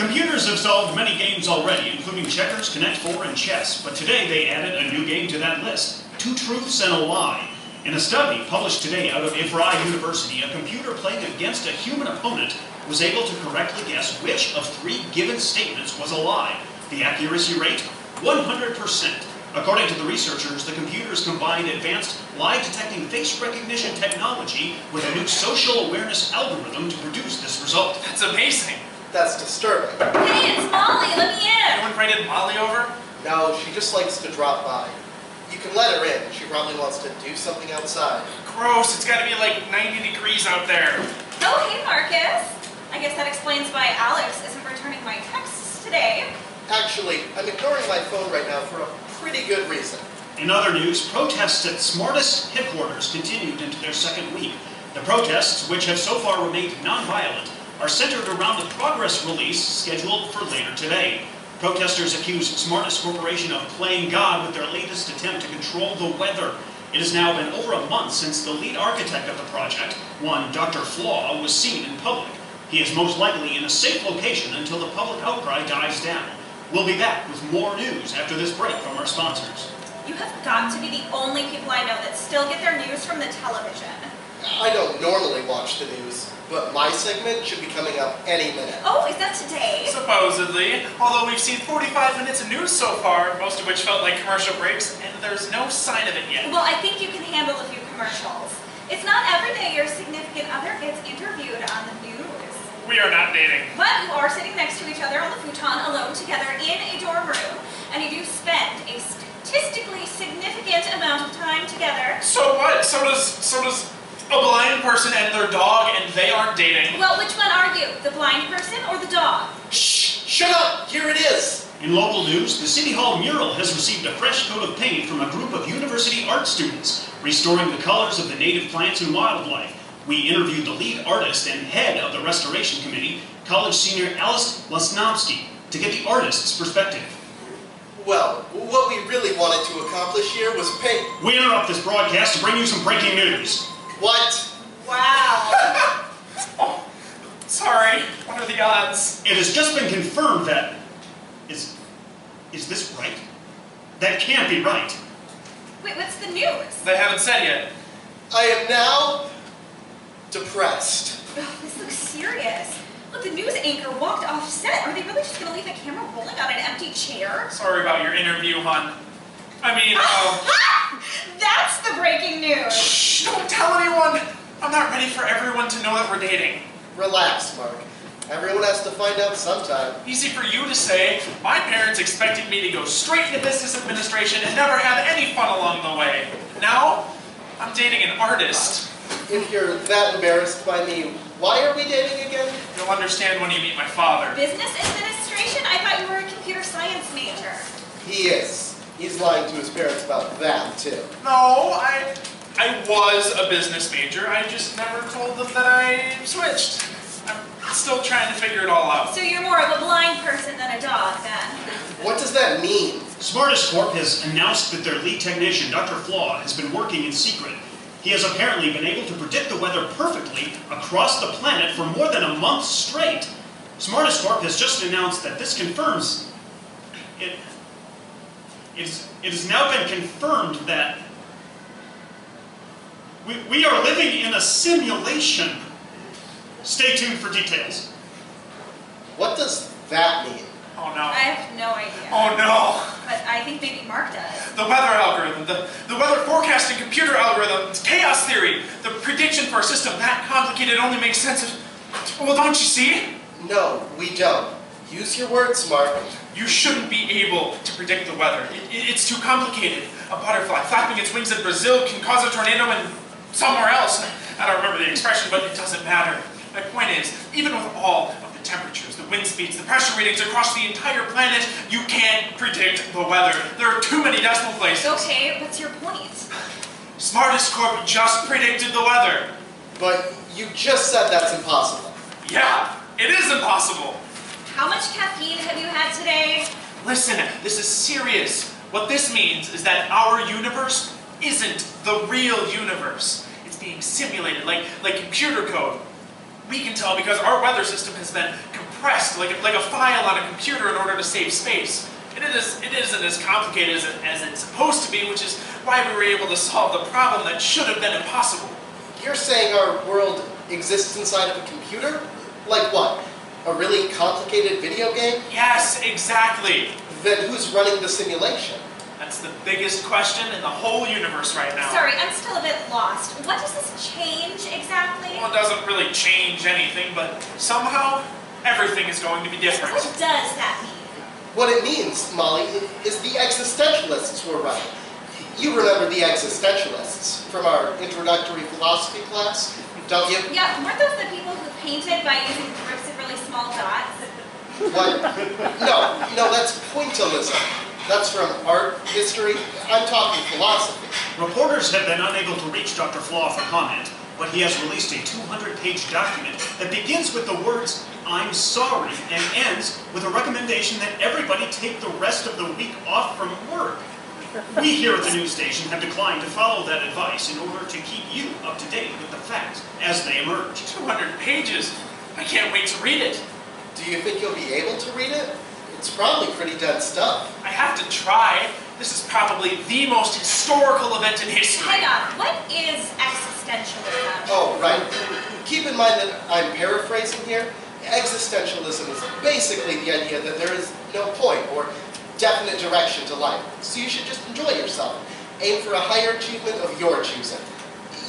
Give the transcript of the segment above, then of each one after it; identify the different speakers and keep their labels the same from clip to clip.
Speaker 1: Computers have solved many games already, including checkers, Connect 4, and chess, but today they added a new game to that list, Two Truths and a Lie. In a study published today out of Ivry University, a computer playing against a human opponent was able to correctly guess which of three given statements was a lie. The accuracy rate? 100%. According to the researchers, the computers combined advanced lie-detecting face recognition technology with a new social awareness algorithm to produce this result.
Speaker 2: That's amazing.
Speaker 3: That's disturbing.
Speaker 4: Hey, it's Molly. Let me in.
Speaker 2: You invited Molly over?
Speaker 3: No, she just likes to drop by. You can let her in. She probably wants to do something outside.
Speaker 2: Gross. It's got to be like 90 degrees out there.
Speaker 4: Oh, hey, Marcus. I guess that explains why Alex isn't returning my texts today.
Speaker 3: Actually, I'm ignoring my phone right now for a pretty good reason.
Speaker 1: In other news, protests at Smartest headquarters continued into their second week. The protests, which have so far remained nonviolent, are centered around the progress release scheduled for later today. Protesters accuse Smartest Corporation of playing God with their latest attempt to control the weather. It has now been over a month since the lead architect of the project, one Dr. Flaw, was seen in public. He is most likely in a safe location until the public outcry dies down. We'll be back with more news after this break from our sponsors.
Speaker 4: You have got to be the only people I know that still get their news from the television.
Speaker 3: I don't normally watch the news, but my segment should be coming up any minute.
Speaker 4: Oh, is that today?
Speaker 2: Supposedly. Although we've seen 45 minutes of news so far, most of which felt like commercial breaks, and there's no sign of it yet.
Speaker 4: Well, I think you can handle a few commercials. It's not every day your significant other gets interviewed on the news.
Speaker 2: We are not dating.
Speaker 4: But you are sitting next to each other on the futon alone together in a dorm room, and you do spend a statistically significant amount of time together.
Speaker 2: So what? So does a blind person and their dog, and they aren't dating.
Speaker 4: Well, which one are you? The blind person or the dog?
Speaker 3: Shh! Shut up! Here it is!
Speaker 1: In local news, the City Hall mural has received a fresh coat of paint from a group of university art students, restoring the colors of the native plants and wildlife. We interviewed the lead artist and head of the restoration committee, college senior Alice Lasnowski, to get the artist's perspective.
Speaker 3: Well, what we really wanted to accomplish here was paint.
Speaker 1: We interrupt this broadcast to bring you some breaking news.
Speaker 3: What?
Speaker 4: Wow.
Speaker 2: Oh, sorry. What are the odds?
Speaker 1: It has just been confirmed that... Is this right? That can't be right.
Speaker 4: Wait, what's the news?
Speaker 2: They haven't said yet.
Speaker 3: I am now depressed.
Speaker 4: Oh, this looks serious. Look, the news anchor walked off set. Are they really just going to leave the camera rolling on an empty chair?
Speaker 2: Sorry about your interview, hon. I mean,
Speaker 4: That's the breaking news.
Speaker 2: Shh, don't tell anyone. I'm not ready for everyone to know that we're dating.
Speaker 3: Relax, Mark. Everyone has to find out sometime.
Speaker 2: Easy for you to say. My parents expected me to go straight into business administration and never have any fun along the way. Now, I'm dating an artist.
Speaker 3: If you're that embarrassed by me, why are we dating again?
Speaker 2: You'll understand when you meet my father.
Speaker 4: Business administration? I thought you were a computer science major.
Speaker 3: He is. He's lying to his parents about that, too.
Speaker 2: No, I was a business major. I just never told them that I switched. I'm still trying to figure it all out.
Speaker 4: So you're more of a blind person than a dog, then?
Speaker 3: What does that mean?
Speaker 1: Smartest Corp has announced that their lead technician, Dr. Flaw, has been working in secret. He has apparently been able to predict the weather perfectly across the planet for more than a month straight. Smartest Corp has just announced that this confirms... It has now been confirmed that we are living in a simulation. Stay tuned for details.
Speaker 3: What does that mean?
Speaker 2: Oh no.
Speaker 4: I have no idea.
Speaker 2: Oh no.
Speaker 4: But I think maybe Mark does.
Speaker 2: The weather algorithm, the weather forecasting computer algorithm, it's chaos theory. The prediction for a system that complicated only makes sense if... Well, don't you see?
Speaker 3: No, we don't. Use your words, Mark.
Speaker 2: You shouldn't be able to predict the weather. It's too complicated. A butterfly flapping its wings in Brazil can cause a tornado in somewhere else. I don't remember the expression, but it doesn't matter. My point is, even with all of the temperatures, the wind speeds, the pressure readings across the entire planet, you can't predict the weather. There are too many decimal places.
Speaker 4: Okay, what's your point?
Speaker 2: Smartest Corp just predicted the weather.
Speaker 3: But you just said that's impossible.
Speaker 2: Yeah, it is impossible.
Speaker 4: How much caffeine have you had today?
Speaker 2: Listen, this is serious. What this means is that our universe isn't the real universe. It's being simulated like computer code. We can tell because our weather system has been compressed like a file on a computer in order to save space. And it isn't as complicated as it's supposed to be, which is why we were able to solve the problem that should have been impossible.
Speaker 3: You're saying our world exists inside of a computer? Like what? A really complicated video game?
Speaker 2: Yes, exactly.
Speaker 3: Then who's running the simulation?
Speaker 2: That's the biggest question in the whole universe right now.
Speaker 4: Sorry, I'm still a bit lost. What does this change exactly?
Speaker 2: Well, it doesn't really change anything, but somehow everything is going to be different.
Speaker 4: What does that mean?
Speaker 3: What it means, Molly, is the existentialists were right. You remember the existentialists from our introductory philosophy class, don't you?
Speaker 4: Yeah, weren't those the people who painted by using groups of really small dots?
Speaker 3: What? No, that's pointillism. That's from art, history. I'm talking philosophy.
Speaker 1: Reporters have been unable to reach Dr. Flaw for comment, but he has released a 200-page document that begins with the words, "I'm sorry," and ends with a recommendation that everybody take the rest of the week off from work. We here at the news station have declined to follow that advice in order to keep you up to date with the facts as they emerge.
Speaker 2: 200 pages? I can't wait to read it.
Speaker 3: Do you think you'll be able to read it? It's probably pretty dense stuff.
Speaker 2: I have to try. This is probably the most historical event in history.
Speaker 4: Hang on, what is existentialism?
Speaker 3: Oh, right. Keep in mind that I'm paraphrasing here. Existentialism is basically the idea that there is no point or definite direction to life. So you should just enjoy yourself. Aim for a higher achievement of your choosing.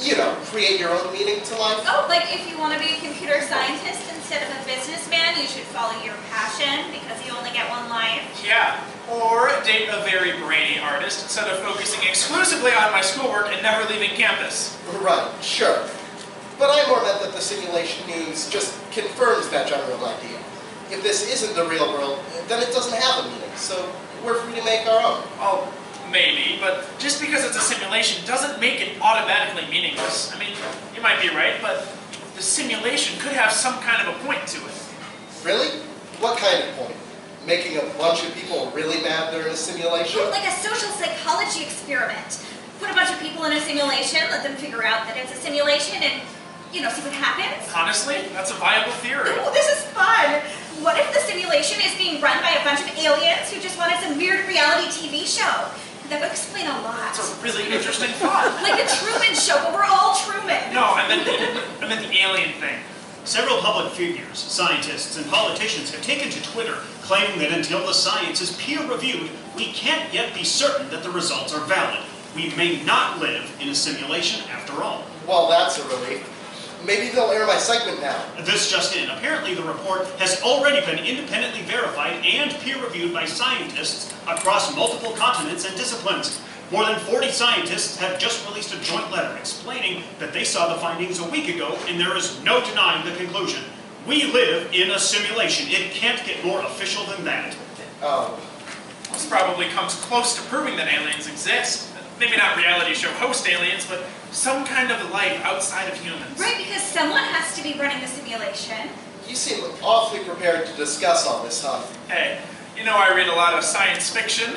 Speaker 3: You know, create your own meaning to life.
Speaker 4: Oh, like if you want to be a computer scientist instead of a businessman, you should follow your passion because you only get one life.
Speaker 2: Yeah. Or date a very brainy artist instead of focusing exclusively on my schoolwork and never leaving campus.
Speaker 3: Right, sure. But I more meant that the simulation news just confirms that general idea. If this isn't the real world, then it doesn't have a meaning, so we're free to make our own.
Speaker 2: Oh, maybe, but just because it's a simulation doesn't make it automatically meaningless. I mean, you might be right, but the simulation could have some kind of a point to it.
Speaker 3: Really? What kind of point? Making a bunch of people really mad they're in a simulation?
Speaker 4: Like a social psychology experiment. Put a bunch of people in a simulation, let them figure out that it's a simulation, and, see what happens.
Speaker 2: Honestly, that's a viable theory.
Speaker 4: Oh, this is fun! What if the simulation is being run by a bunch of aliens who just wanted some weird reality TV show? That would explain a lot.
Speaker 2: That's a really interesting thought.
Speaker 4: Like the Truman Show, but we're all Truman.
Speaker 2: No, I meant the alien thing.
Speaker 1: Several public figures, scientists, and politicians have taken to Twitter claiming that until the science is peer-reviewed, we can't yet be certain that the results are valid. We may not live in a simulation after all.
Speaker 3: Well, that's a relief. Maybe they'll air my segment now.
Speaker 1: This just in. Apparently the report has already been independently verified and peer-reviewed by scientists across multiple continents and disciplines. More than 40 scientists have just released a joint letter explaining that they saw the findings a week ago, and there is no denying the conclusion. We live in a simulation. It can't get more official than that.
Speaker 3: Oh.
Speaker 2: This probably comes close to proving that aliens exist. Maybe not reality show host aliens, but some kind of life outside of humans.
Speaker 4: Right, because someone has to be running the simulation.
Speaker 3: You seem awfully prepared to discuss all this, huh?
Speaker 2: Hey, I read a lot of science fiction.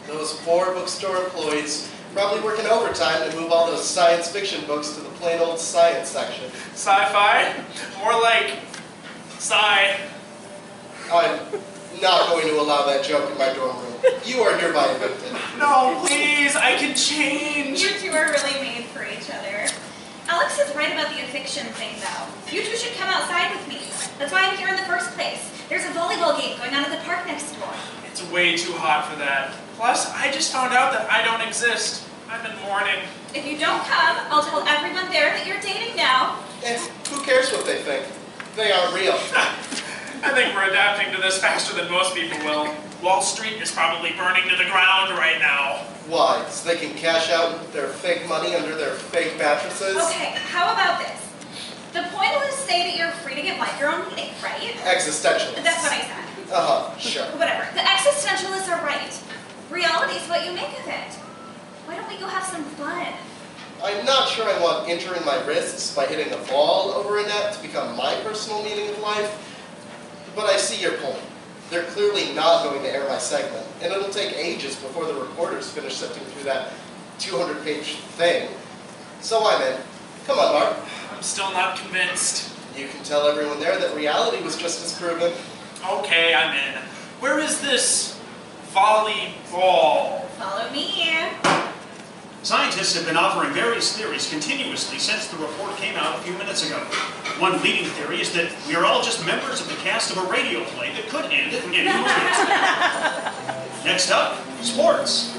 Speaker 3: Those poor bookstore employees probably working overtime to move all those science fiction books to the plain old science section.
Speaker 2: Sci-fi? More like sci.
Speaker 3: I'm not going to allow that joke in my dorm room. You are hereby evicted.
Speaker 2: No, please, I can change.
Speaker 4: You two are really made for each other. Alex is right about the eviction thing, though. You two should come outside with me. That's why I'm here in the first place. There's a volleyball game going on at the park next door.
Speaker 2: It's way too hot for that. Plus, I just found out that I don't exist. I'm in mourning.
Speaker 4: If you don't come, I'll tell everyone there that you're dating now.
Speaker 3: And who cares what they think? They aren't real.
Speaker 2: I think we're adapting to this faster than most people will. Wall Street is probably burning to the ground right now.
Speaker 3: Why? So they can cash out their fake money under their fake mattresses?
Speaker 4: Okay, how about this? The point was say that you're free to get your own meaning, right?
Speaker 3: Existentialists.
Speaker 4: That's what I said.
Speaker 3: Sure.
Speaker 4: Whatever. The existentialists are right. Reality is what you make of it. Why don't we go have some fun?
Speaker 3: I'm not sure I want injuring my wrists by hitting a ball over a net to become my personal meaning of life, but I see your point. They're clearly not going to air my segment, and it'll take ages before the reporters finish sifting through that 200-page thing. So I'm in. Come on, Mark.
Speaker 2: I'm still not convinced.
Speaker 3: You can tell everyone there that reality was just as proven.
Speaker 2: Okay, I'm in. Where is this volleyball?
Speaker 4: Follow me.
Speaker 1: Scientists have been offering various theories continuously since the report came out a few minutes ago. One leading theory is that we are all just members of the cast of a radio play that could end at any moment. Next up, sports.